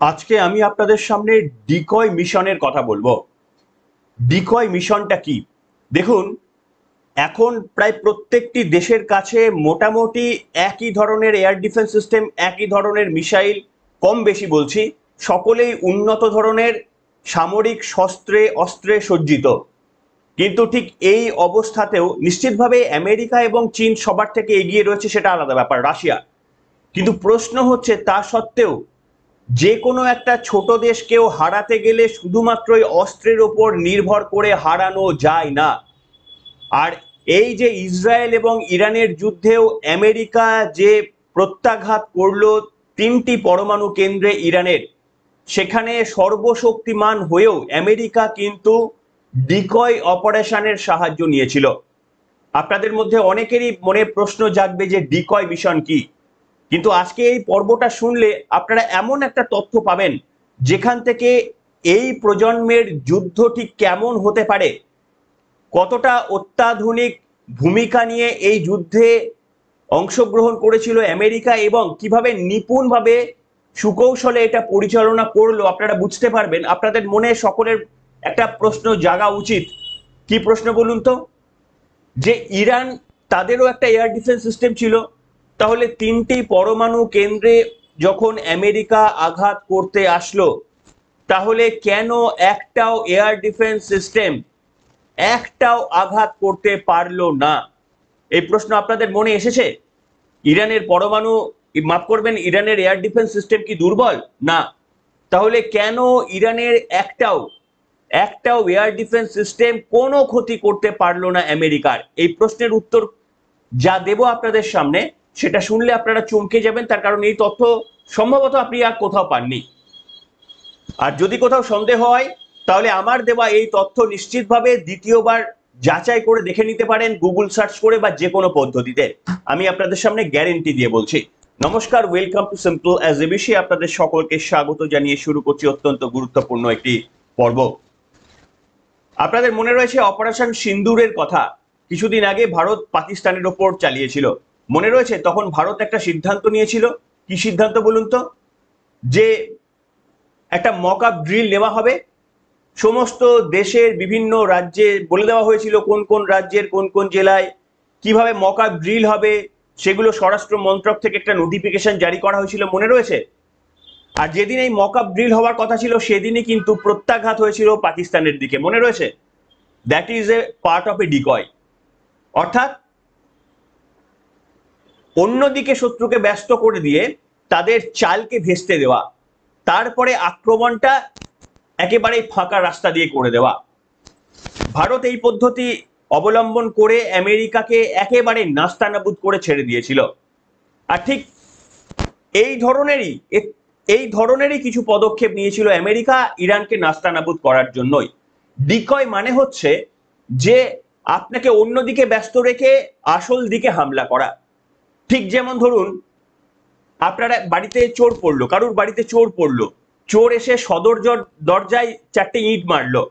আজকে আমি আপনাদের সামনে ডিকয় মিশনের কথা বলবো। ডিকয় মিশনটা কি? দেখুন, এখন প্রায় প্রত্যেকটি দেশের কাছে মোটামুটি একই ধরনের এয়ার ডিফেন্স সিস্টেম, একই ধরনের মিসাইল, কম বেশি বলছি, সকলেই উন্নত ধরনের সামরিক শস্ত্রে অস্ত্রে সজ্জিত। কিন্তু ঠিক এই অবস্থাতেও নিশ্চিতভাবে আমেরিকা এবং চীন সবার থেকে এগিয়ে রয়েছে, সেটা আলাদা ব্যাপার, রাশিয়া। কিন্তু প্রশ্ন হচ্ছে, তা সত্ত্বেও যে কোনো একটা ছোট দেশকেও হারাতে গেলে শুধুমাত্র ওই অস্ত্রের ওপর নির্ভর করে হারানো যায় না। আর এই যে ইসরায়েল এবং ইরানের যুদ্ধেও আমেরিকা যে প্রত্যাঘাত করলো তিনটি পরমাণু কেন্দ্রে ইরানের, সেখানে সর্বশক্তিমান হয়েও আমেরিকা কিন্তু ডিকয় অপারেশনের সাহায্য নিয়েছিল। আপনাদের মধ্যে অনেকেরই মনে প্রশ্ন জাগবে যে ডিকয় মিশন কি। কিন্তু আজকে এই পর্বটা শুনলে আপনারা এমন একটা তথ্য পাবেন যেখান থেকে এই প্রজন্মের যুদ্ধ ঠিক কেমন হতে পারে, কতটা অত্যাধুনিক ভূমিকা নিয়ে এই যুদ্ধে অংশগ্রহণ করেছিল আমেরিকা এবং কিভাবে নিপুণভাবে সুকৌশলে এটা পরিচালনা করলো, আপনারা বুঝতে পারবেন। আপনাদের মনে সকলের একটা প্রশ্ন জাগা উচিত। কি প্রশ্ন বলুন তো? যে ইরান, তাদেরও একটা এয়ার ডিফেন্স সিস্টেম ছিল, তাহলে তিনটি পরমাণু কেন্দ্রে যখন আমেরিকা আঘাত করতে আসলো, তাহলে কেন একটাও এয়ার ডিফেন্স সিস্টেম একটাও আঘাত করতে পারলো না? এই প্রশ্ন আপনাদের মনে এসেছে? ইরানের পরমাণু, মাফ করবেন, ইরানের এয়ার ডিফেন্স সিস্টেম কি দুর্বল? না। তাহলে কেন ইরানের একটাও একটাও এয়ার ডিফেন্স সিস্টেম কোনো ক্ষতি করতে পারলো না আমেরিকার? এই প্রশ্নের উত্তর যা দেব আপনাদের সামনে, সেটা শুনলে আপনারা চমকে যাবেন, তার কারণ এই তথ্য সম্ভবত আপনি আর কোথাও পাননি। আর যদি কোথাও সন্দেহ হয়, তাহলে আমার দেওয়া এই তথ্য নিশ্চিতভাবে দ্বিতীয়বার যাচাই করে দেখে নিতে পারেন, গুগল সার্চ করে বা যে কোনো পদ্ধতিতে। আমি আপনাদের সামনে গ্যারেন্টি দিয়ে বলছি। নমস্কার, welcome to simple as ABC. আপনাদের সকলকে স্বাগত জানিয়ে শুরু করছি অত্যন্ত গুরুত্বপূর্ণ একটি পর্ব। আপনাদের মনে রয়েছে অপারেশন সিন্দুরের কথা কিছুদিন আগে ভারত পাকিস্তানের ওপর চালিয়েছিল। মনে রয়েছে তখন ভারত একটা সিদ্ধান্ত নিয়েছিল। কি সিদ্ধান্ত বলুন তো? যে একটা মক আপ ড্রিল নেওয়া হবে। সমস্ত দেশের বিভিন্ন রাজ্যে বলে দেওয়া হয়েছিল কোন কোন রাজ্যের কোন কোন জেলায় কিভাবে মক আপ ড্রিল হবে, সেগুলো স্বরাষ্ট্র মন্ত্রক থেকে একটা নোটিফিকেশন জারি করা হয়েছিল, মনে রয়েছে? আর যেদিন এই মক আপ ড্রিল হওয়ার কথা ছিল, সেদিনই কিন্তু প্রত্যাঘাত হয়েছিল পাকিস্তানের দিকে, মনে রয়েছে? That is a part of A decoy. অর্থাৎ অন্যদিকে শত্রুকে ব্যস্ত করে দিয়ে তাদের চালকে ভেস্তে দেওয়া, তারপরে আক্রমণটা একেবারে ফাঁকা রাস্তা দিয়ে করে দেওয়া। ভারত এই পদ্ধতি অবলম্বন করে আমেরিকাকে একেবারে নাস্তানাবুদ করে ছেড়ে দিয়েছিল। আর ঠিক এই ধরনেরই এই ধরনেরই কিছু পদক্ষেপ নিয়েছিল আমেরিকা ইরানকে নাস্তানাবুদ করার জন্যই। ডিকয় মানে হচ্ছে যে আপনাকে অন্যদিকে ব্যস্ত রেখে আসল দিকে হামলা করা। ঠিক যেমন ধরুন, আপনারা বাড়িতে চোর পড়লো, কারুর বাড়িতে চোর পড়লো, চোর এসে সদর দরজায় চারটে ইট মারলো।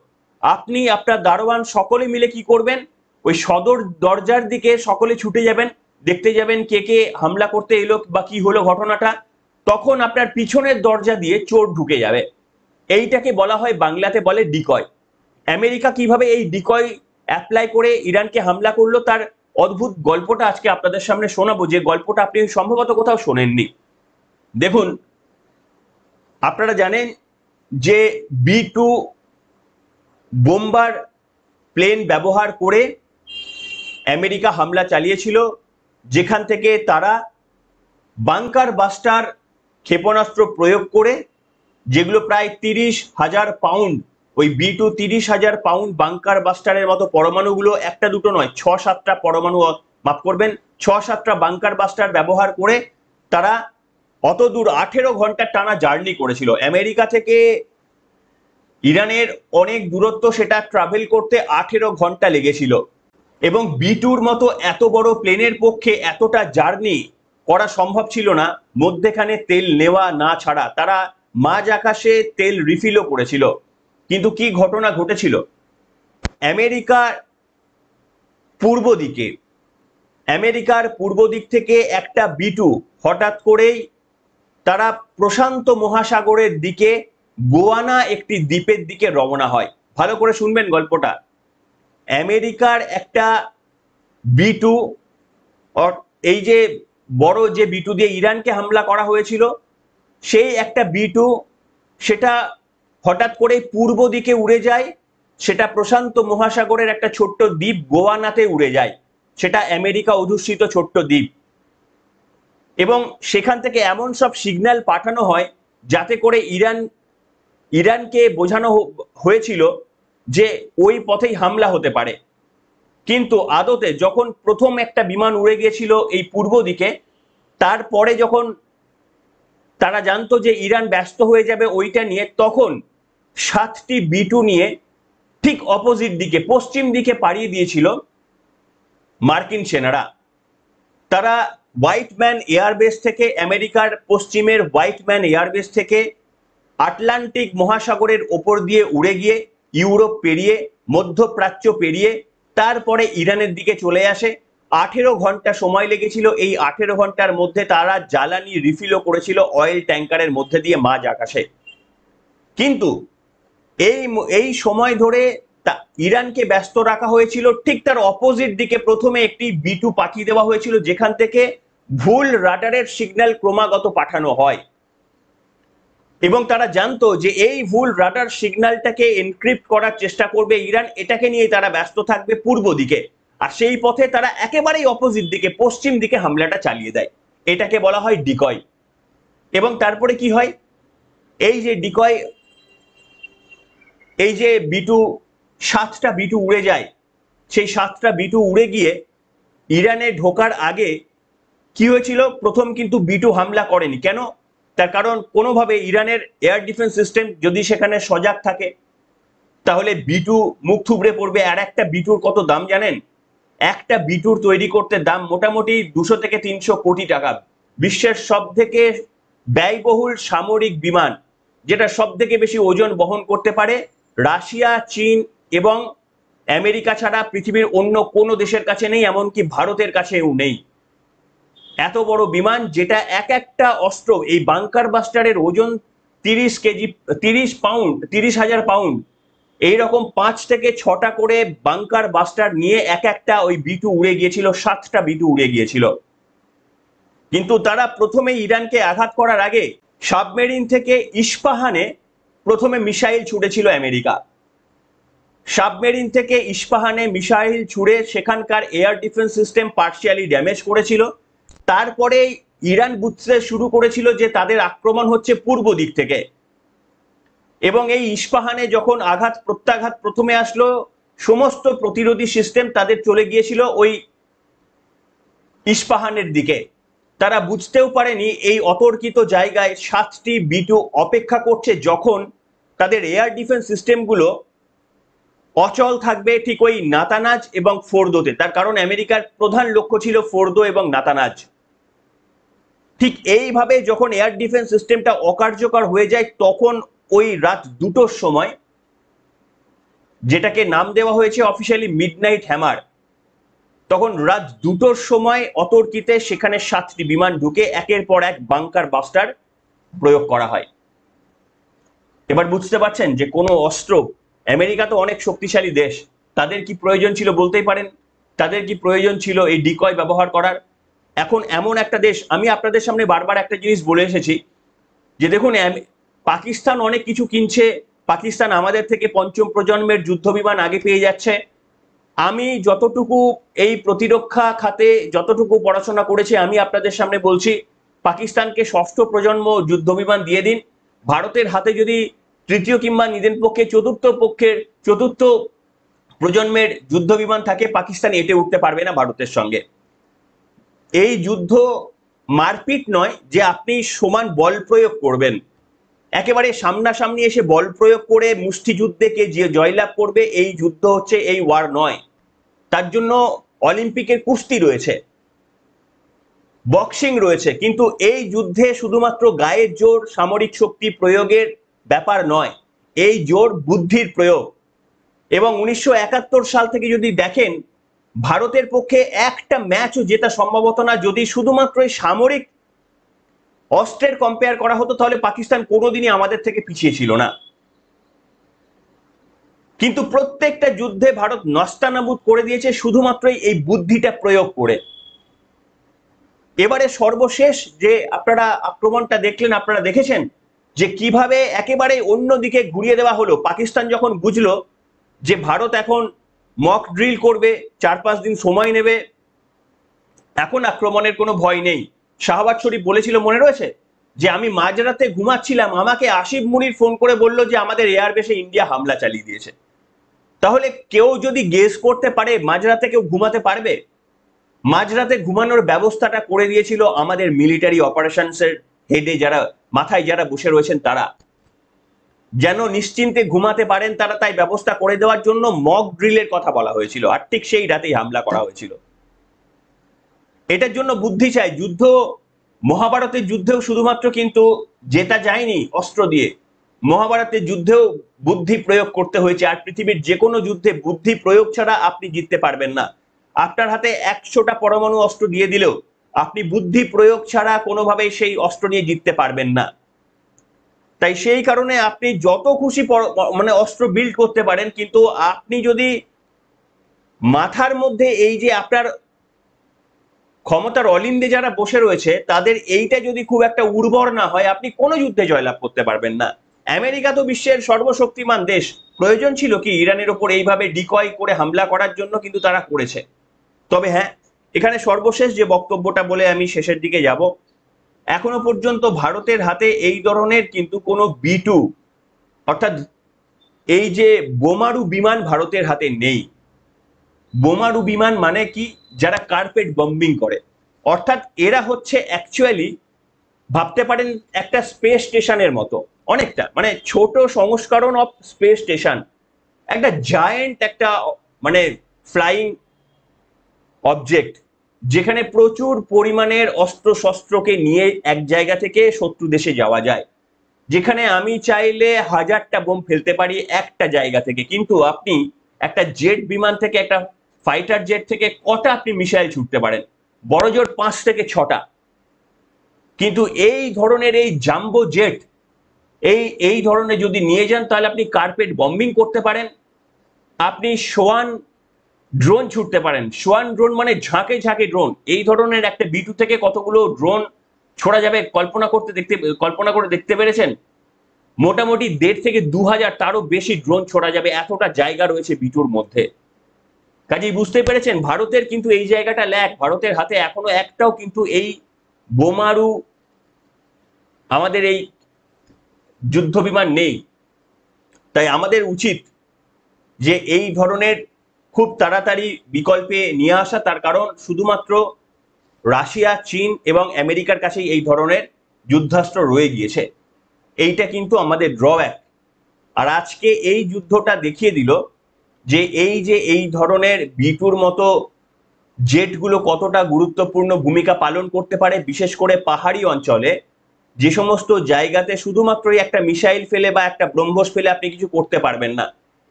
আপনি, আপনার দারোয়ান সকলে মিলে কি করবেন? ওই সদর দরজার দিকে সকলে ছুটে যাবেন, দেখতে যাবেন কে কে হামলা করতে এলো বা কি হলো ঘটনাটা। তখন আপনার পিছনের দরজা দিয়ে চোর ঢুকে যাবে। এইটাকে বলা হয়, বাংলাতে বলে ডিকয়। আমেরিকা কিভাবে এই ডিকয় অ্যাপ্লাই করে ইরানকে হামলা করলো, তার অদ্ভুত গল্পটা আজকে আপনাদের সামনে শোনাবো, যে গল্পটা আপনি সম্ভবত কোথাও শোনেননি। দেখুন, আপনারা জানেন যে বি-2 বোম্বার প্লেন ব্যবহার করে আমেরিকা হামলা চালিয়েছিল, যেখান থেকে তারা বাংকার বাস্টার ক্ষেপণাস্ত্র প্রয়োগ করে, যেগুলো প্রায় 30,000 পাউন্ড, ওই বি-2 30,000 পাউন্ড বাংকার বাস্টারের মতো পরমাণুগুলো একটা দুটো নয়, 6-7টা পরমাণু, মাফ করবেন, 6-7টা বাংকার বাস্টার ব্যবহার করে তারা অত দূর 18 ঘন্টা টানা জার্নি করেছিল। আমেরিকা থেকে ইরানের অনেক দূরত্ব, সেটা ট্রাভেল করতে 18 ঘন্টা লেগেছিল। এবং বি-2-র মতো এত বড় প্লেনের পক্ষে এতটা জার্নি করা সম্ভব ছিল না মধ্যেখানে তেল নেওয়া না ছাড়া। তারা মাঝ আকাশে তেল রিফিলও করেছিল। কিন্তু কি ঘটনা ঘটেছিল? আমেরিকার পূর্ব দিকে, আমেরিকার পূর্ব দিক থেকে একটা বি-2 হঠাৎ করেই তারা প্রশান্ত মহাসাগরের দিকে গোয়ানা একটি দ্বীপের দিকে রওনা হয়। ভালো করে শুনবেন গল্পটা। আমেরিকার একটা B2, এই যে বড় যে B2 দিয়ে ইরানকে হামলা করা হয়েছিল, সেই একটা B2 সেটা হঠাৎ করে পূর্ব দিকে উড়ে যায়। সেটা প্রশান্ত মহাসাগরের একটা ছোট্ট দ্বীপ গোয়ানাতে উড়ে যায়। সেটা আমেরিকা অধ্যুষিত ছোট্ট দ্বীপ, এবং সেখান থেকে এমন সব সিগন্যাল পাঠানো হয় যাতে করে ইরানকে বোঝানো হয়েছিল যে ওই পথেই হামলা হতে পারে। কিন্তু আদতে যখন প্রথম একটা বিমান উড়ে গিয়েছিল এই পূর্ব দিকে, তারপরে যখন তারা জানতো যে ইরান ব্যস্ত হয়ে যাবে ওইটা নিয়ে, তখন 7টি B2 নিয়ে ঠিক অপোজিট দিকে পশ্চিম দিকে পাড়িয়ে দিয়েছিল মার্কিন সেনারা। তারা হোয়াইটম্যান এয়ারবেস থেকে, আমেরিকার পশ্চিমের হোয়াইটম্যান এয়ারবেস থেকে আটলান্টিক মহাসাগরের ওপর দিয়ে উড়ে গিয়ে ইউরোপ পেরিয়ে, মধ্যপ্রাচ্য পেরিয়ে তারপরে ইরানের দিকে চলে আসে। 18 ঘন্টা সময় লেগেছিল। এই 18 ঘন্টার মধ্যে তারা জ্বালানি রিফিলও করেছিল অয়েল ট্যাঙ্কারের মধ্যে দিয়ে মাঝ আকাশে। কিন্তু এই সময় ধরে ইরানকে ব্যস্ত রাখা হয়েছিল। ঠিক তার অপোজিট দিকে প্রথমে একটি B2 পাঠিয়ে দেওয়া হয়েছিল, যেখান থেকে ভুল রাডারের সিগন্যাল ক্রমাগত পাঠানো হয়, এবং তারা জানতো যে এই ভুল রাডার সিগন্যালটাকে এনক্রিপ্ট করার চেষ্টা করবে ইরান। এটাকে নিয়ে তারা ব্যস্ত থাকবে পূর্ব দিকে, আর সেই পথে তারা একেবারেই অপোজিট দিকে পশ্চিম দিকে হামলাটা চালিয়ে দেয়। এটাকে বলা হয় ডিকয়। এবং তারপরে কি হয়, এই যে ডিকয়, এই যে B2, 7টা B2 উড়ে যায়, সেই 7টা B2 উড়ে গিয়ে ইরানে ঢোকার আগে কি হয়েছিল, প্রথম কিন্তু B2 হামলা করেনি। কেন? তার কারণ কোনোভাবে ইরানের এয়ার ডিফেন্স সিস্টেম যদি সেখানে সজাগ থাকে তাহলে B2 মুখ থুবড়ে পড়বে। আর একটা B2-র কত দাম জানেন? একটা B2 তৈরি করতে দাম মোটামুটি 200 থেকে 300 কোটি টাকা। বিশ্বের সব থেকে ব্যয়বহুল সামরিক বিমান, যেটা সব থেকে বেশি ওজন বহন করতে পারে, রাশিয়া, চীন এবং আমেরিকা ছাড়া পৃথিবীর অন্য কোনো দেশের কাছে নেই, এমনকি ভারতের কাছেও নেই। এত বড় বিমান, যেটা এক একটা অস্ত্র, এই বাংকার বাস্টারের ওজন 30 কেজি, 30,000 পাউন্ড। এইরকম 5 থেকে 6টা করে বাংকার বাস্টার নিয়ে এক একটা ওই B2 উড়ে গিয়েছিল। 7টা B2 উড়ে গিয়েছিল। কিন্তু তারা প্রথমে ইরানকে আঘাত করার আগে সাবমেরিন থেকে ইস্পাহানে প্রথমে মিসাইল ছুড়েছিল আমেরিকা। সাবমেরিন থেকে ইস্পাহানে মিসাইল ছুড়ে সেখানকার air defence system partially damage করেছিল। তারপরে ইরান বুঝতে শুরু করেছিল যে তাদের আক্রমণ হচ্ছে পূর্ব দিক থেকে, এবং এই ইস্পাহানে যখন প্রত্যাঘাত প্রথমে আসলো, সমস্ত প্রতিরোধী সিস্টেম তাদের চলে গিয়েছিল ওই ইস্পাহানের দিকে। তারা বুঝতেও পারেনি এই অতর্কিত জায়গায় 7টি B2 অপেক্ষা করছে, যখন তাদের এয়ার ডিফেন্স সিস্টেমগুলো অচল থাকবে ঠিক ওই নাতানাজ এবং ফোর্দোতে। তার কারণ আমেরিকার প্রধান লক্ষ্য ছিল ফোর্দো এবং নাতানাজ। ঠিক এইভাবে যখন এয়ার ডিফেন্স সিস্টেমটা অকার্যকর হয়ে যায়, তখন ওই রাত 2টোর সময়, যেটাকে নাম দেওয়া হয়েছে অফিসিয়ালি মিডনাইট হ্যামার, তখন রাত 2টোর সময় অতর্কিতে সেখানে 7টি বিমান ঢুকে একের পর এক বাংকার বাস্টার প্রয়োগ করা হয়। এবার বুঝতে পারছেন যে কোনো অস্ত্র, আমেরিকা তো অনেক শক্তিশালী দেশ, তাদের কি প্রয়োজন ছিল বলতেই পারেন? তাদের কি প্রয়োজন ছিল এই ডিকয় ব্যবহার করার? এখন এমন একটা দেশ, আমি আপনাদের সামনে বারবার একটা জিনিস বলে এসেছি যে দেখুন, পাকিস্তান অনেক কিছু কিনছে। পাকিস্তান আমাদের থেকে 5ম প্রজন্মের যুদ্ধ বিমান আগে পেয়ে যাচ্ছে। আমি যতটুকু এই প্রতিরক্ষা খাতে যতটুকু পড়াশোনা করেছি, আমি আপনাদের সামনে বলছি, পাকিস্তানকে 6ষ্ঠ প্রজন্ম যুদ্ধ বিমান দিয়ে দিন। ভারতের হাতে যদি 3য় কিংবা নিদেন পক্ষে 4র্থ প্রজন্মের যুদ্ধ বিমান থাকে, পাকিস্তান এটে উঠতে পারবে না ভারতের সঙ্গে। এই যুদ্ধ মারপিট নয় যে আপনি সমান বল প্রয়োগ করবেন, একেবারে সামনাসামনি এসে বল প্রয়োগ করে মুষ্টিযুদ্ধে কে যে জয়লাভ করবে, এই যুদ্ধ হচ্ছে, এই ওয়ার নয়। তার জন্য অলিম্পিকের কুস্তি রয়েছে, বক্সিং রয়েছে, কিন্তু এই যুদ্ধে শুধুমাত্র গায়ের জোর, সামরিক শক্তি প্রয়োগের ব্যাপার নয়, এই জোর বুদ্ধির প্রয়োগ। এবং 1971 সাল থেকে যদি দেখেন, ভারতের পক্ষে একটা ম্যাচও জেতা সম্ভবত না যদি শুধুমাত্র এই সামরিক অস্ত্রের কম্পেয়ার করা হতো তাহলে পাকিস্তান কোনোদিনই আমাদের থেকে পিছিয়ে ছিল না। কিন্তু প্রত্যেকটা যুদ্ধে ভারত নস্তানাবুদ করে দিয়েছে শুধুমাত্র এই বুদ্ধিটা প্রয়োগ করে। এবারে সর্বশেষ যে আপনারা আক্রমণটা দেখলেন, আপনারা দেখেছেন যে কিভাবে একেবারে অন্যদিকে ঘুরিয়ে দেওয়া হলো। পাকিস্তান যখন বুঝলো যে ভারত এখন মক ড্রিল করবে, 4-5 দিন সময় নেবে, এখন আক্রমণের কোনো ভয় নেই। শাহবাজ শরীফ বলেছিল, মনে রয়েছে, যে আমি মাঝরাতে ঘুমাচ্ছিলাম, আমাকে আসিফ মুনির ফোন করে বলল যে আমাদের এয়ারবেসে ইন্ডিয়া হামলা চালিয়ে দিয়েছে। তাহলে কেউ যদি গেস করতে পারে মাঝরাতে কেউ ঘুমাতে পারবে? মাঝরাতে ঘুমানোর ব্যবস্থাটা করে দিয়েছিল আমাদের মিলিটারি অপারেশনসের হেডে, যারা মাথায় যারা বসে রয়েছেন তারা, যেন নিশ্চিন্তে ঘুমাতে পারেন তারা, তাই ব্যবস্থা করে দেওয়ার জন্য মক ড্রিলের কথা বলা হয়েছিল, আর ঠিক সেই রাতেই হামলা করা হয়েছিল। এটার জন্য বুদ্ধি চাই। যুদ্ধ, মহাভারতের যুদ্ধেও শুধুমাত্র কিন্তু জেতা যায়নি অস্ত্র দিয়ে, মহাভারতের যুদ্ধেও বুদ্ধি প্রয়োগ করতে হয়েছে। আর পৃথিবীর যে কোনো যুদ্ধে বুদ্ধি প্রয়োগ ছাড়া আপনি জিততে পারবেন না। আপনার হাতে 100টা পরমাণু অস্ত্র দিয়ে দিলেও আপনি বুদ্ধি প্রয়োগ ছাড়া কোনোভাবেই সেই অস্ত্র নিয়ে জিততে পারবেন না। তাই সেই কারণে আপনি যত খুশি মানে অস্ত্র বিল্ড করতে পারেন, কিন্তু আপনি যদি মাথার মধ্যে এই যে আপনার ক্ষমতার অলিন্দে যারা বসে রয়েছে তাদের এইটা যদি খুব একটা উর্বর না হয়, আপনি কোনো যুদ্ধে জয়লাভ করতে পারবেন না। আমেরিকা তো বিশ্বের সর্বশক্তিমান দেশ, প্রয়োজন ছিল কি ইরানের ওপর এইভাবে ডিকয় করে হামলা করার জন্য? কিন্তু তারা করেছে। তবে হ্যাঁ, এখানে সর্বশেষ যে বক্তব্যটা বলে আমি শেষের দিকে যাব, এখনো পর্যন্ত ভারতের হাতে এই ধরনের কিন্তু কোনো B2 অর্থাৎ এই যে বোমারু বিমান ভারতের হাতে নেই। বোমারু বিমান মানে কি? যারা কার্পেট বম্বিং করে, অর্থাৎ এরা হচ্ছে অ্যাকচুয়ালি ভাবতে পারেন একটা স্পেস স্টেশনের মতো, অনেকটা মানে ছোট সংস্করণ অফ স্পেস স্টেশন, একটা জায়েন্ট একটা মানে ফ্লাইং অবজেক্ট, যেখানে প্রচুর পরিমাণের অস্ত্র শস্ত্রকে নিয়ে এক জায়গা থেকে শত্রু দেশে যাওয়া যায়, যেখানে আমি চাইলে 1000টা বোম ফেলতে পারি একটা জায়গা থেকে। কিন্তু আপনি একটা জেট বিমান থেকে, একটা ফাইটার জেট থেকে কটা আপনি মিসাইল ছুটতে পারেন? বড় জোর 5 থেকে 6টা। কিন্তু এই ধরনের এই জাম্বো জেট, এই ধরনের যদি নিয়ে যান তাহলে আপনি কার্পেট বম্বিং করতে পারেন, আপনি সোয়ান ড্রোন ছুটতে পারেন। সোয়ান ড্রোন মানে ঝাঁকে ঝাঁকে ড্রোন। এই ধরনের একটা B2 থেকে কতগুলো ড্রোন ছোড়া যাবে কল্পনা করে দেখতে পেরেছেন? মোটামুটি 1.5 থেকে 2000, তারও বেশি ড্রোন ছোড়া যাবে, এতটা জায়গা রয়েছে B2র মধ্যে। কাজেই বুঝতে পেরেছেন ভারতের কিন্তু এই জায়গাটা ল্যাক। ভারতের হাতে এখনো একটাও কিন্তু এই বোমারু, আমাদের এই যুদ্ধ বিমান নেই। তাই আমাদের উচিত যে এই ধরনের খুব তাড়াতাড়ি বিকল্পে নিয়ে আসা, তার কারণ শুধুমাত্র রাশিয়া, চীন এবং আমেরিকার কাছেই এই ধরনের যুদ্ধাস্ত্র রয়ে গিয়েছে। এইটা কিন্তু আমাদের ড্রব্যাক। আর আজকে এই যুদ্ধটা দেখিয়ে দিল যে এই ধরনের B2র মতো জেটগুলো কতটা গুরুত্বপূর্ণ ভূমিকা পালন করতে পারে, বিশেষ করে পাহাড়ি অঞ্চলে, যে সমস্ত জায়গাতে শুধুমাত্রই একটা মিসাইল ফেলে বা একটা ব্রহ্মস ফেলে আপনি কিছু করতে পারবেন না।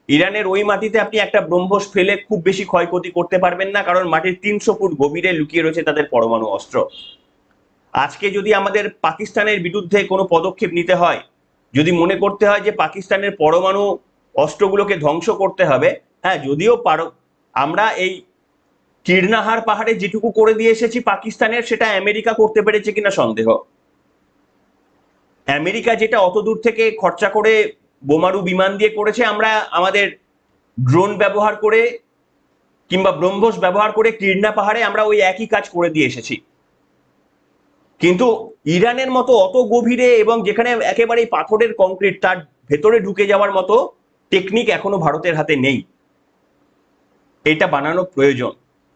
ইরানের ওই মাটিতে আপনি একটা ব্রহ্মস ফেলে খুব বেশি ক্ষয়ক্ষতি করতে পারবেন না, কারণ মাটির 300 ফুট গভীরে লুকিয়ে রয়েছে তাদের পরমাণু অস্ত্র। আজকে যদি আমাদের পাকিস্তানের বিরুদ্ধে কোনো পদক্ষেপ নিতে হয়, যদি মনে করতে হয় যে পাকিস্তানের পরমাণু অস্ত্রগুলোকে ধ্বংস করতে হবে, হ্যাঁ, যদিও আমরা এই কিরনাহার পাহাড়ে যেটুকু করে দিয়ে এসেছি পাকিস্তানের, সেটা আমেরিকা করতে পেরেছে কিনা সন্দেহ। আমেরিকা যেটা অত দূর থেকে খরচা করে বোমারু বিমান দিয়ে করেছে, আমরা আমাদের ড্রোন ব্যবহার করে কিংবা ব্রহ্মস ব্যবহার করে কিরনা পাহাড়ে আমরা ওই একই কাজ করে দিয়ে এসেছি। কিন্তু ইরানের মতো অত গভীরে এবং যেখানে একেবারেই পাথরের কংক্রিট, তার ভেতরে ঢুকে যাওয়ার মতো টেকনিক এখনো ভারতের হাতে নেই। এটা বানানো প্রয়োজন।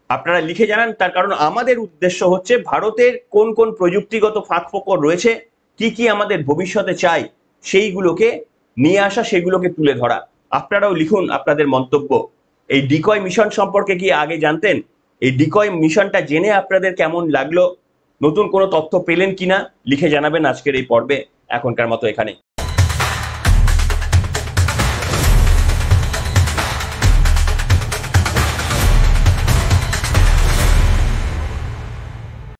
আপনারা লিখে জানান, তার কারণ আমাদের উদ্দেশ্য হচ্ছে ভারতের কোন কোন প্রযুক্তিগত ফাঁকফোকর রয়েছে, কি কি আমাদের ভবিষ্যতে চাই, সেইগুলোকে নিয়ে আসা, সেগুলোকে তুলে ধরা। আপনারাও লিখুন আপনাদের মন্তব্য। এই ডিকয় মিশন সম্পর্কে কি আগে জানতেন? এই ডিকয় মিশনটা জেনে আপনাদের কেমন লাগলো? নতুন কোনো তথ্য পেলেন কিনা লিখে জানাবেন আজকের এই পর্বে। এখনকার মতো এখানেই।